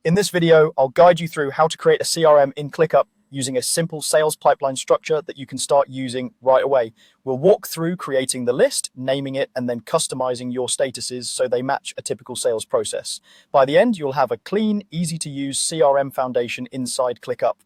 In this video, I'll guide you through how to create a CRM in ClickUp using a simple sales pipeline structure that you can start using right away. We'll walk through creating the list, naming it, and then customizing your statuses so they match a typical sales process. By the end, you'll have a clean, easy-to-use CRM foundation inside ClickUp.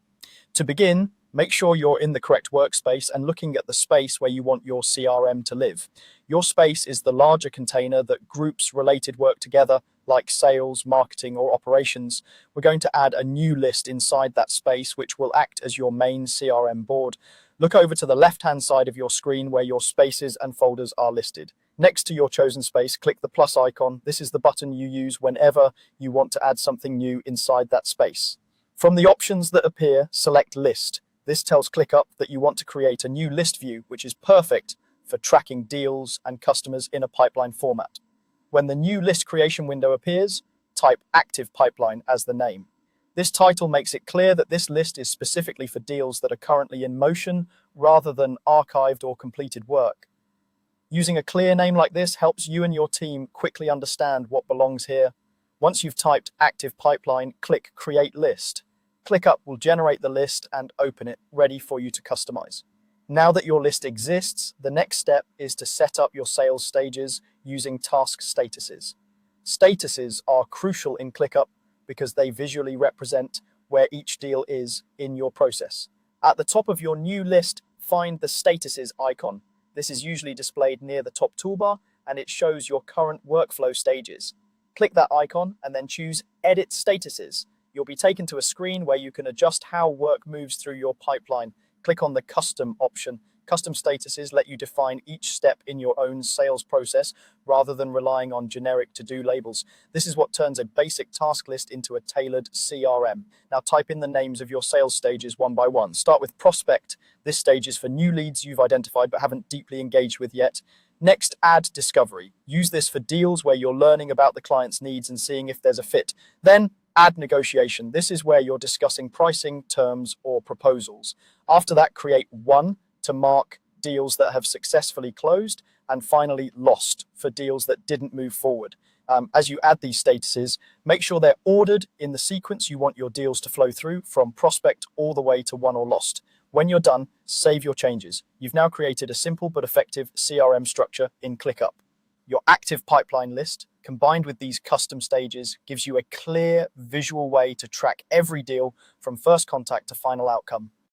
To begin, make sure you're in the correct workspace and looking at the space where you want your CRM to live. Your space is the larger container that groups related work together, like sales, marketing, or operations. We're going to add a new list inside that space, which will act as your main CRM board. Look over to the left-hand side of your screen where your spaces and folders are listed. Next to your chosen space, click the plus icon. This is the button you use whenever you want to add something new inside that space. From the options that appear, select List. This tells ClickUp that you want to create a new list view, which is perfect for tracking deals and customers in a pipeline format. When the new list creation window appears, type Active Pipeline as the name. This title makes it clear that this list is specifically for deals that are currently in motion rather than archived or completed work. Using a clear name like this helps you and your team quickly understand what belongs here. Once you've typed Active Pipeline, click Create List. ClickUp will generate the list and open it, ready for you to customize. Now that your list exists, the next step is to set up your sales stages using task statuses. Statuses are crucial in ClickUp because they visually represent where each deal is in your process. At the top of your new list, find the statuses icon. This is usually displayed near the top toolbar and it shows your current workflow stages. Click that icon and then choose Edit Statuses. You'll be taken to a screen where you can adjust how work moves through your pipeline. Click on the Custom option. Custom statuses let you define each step in your own sales process rather than relying on generic to-do labels. This is what turns a basic task list into a tailored CRM. Now type in the names of your sales stages one by one. Start with Prospect. This stage is for new leads you've identified but haven't deeply engaged with yet. Next, add Discovery. Use this for deals where you're learning about the client's needs and seeing if there's a fit. Then, add Negotiation. This is where you're discussing pricing, terms, or proposals. After that, create One to mark deals that have successfully closed, and finally Lost for deals that didn't move forward. As you add these statuses, make sure they're ordered in the sequence you want your deals to flow through, from Prospect all the way to Won or Lost. When you're done, save your changes. You've now created a simple but effective CRM structure in ClickUp. Your active pipeline list, combined with these custom stages, gives you a clear visual way to track every deal from first contact to final outcome.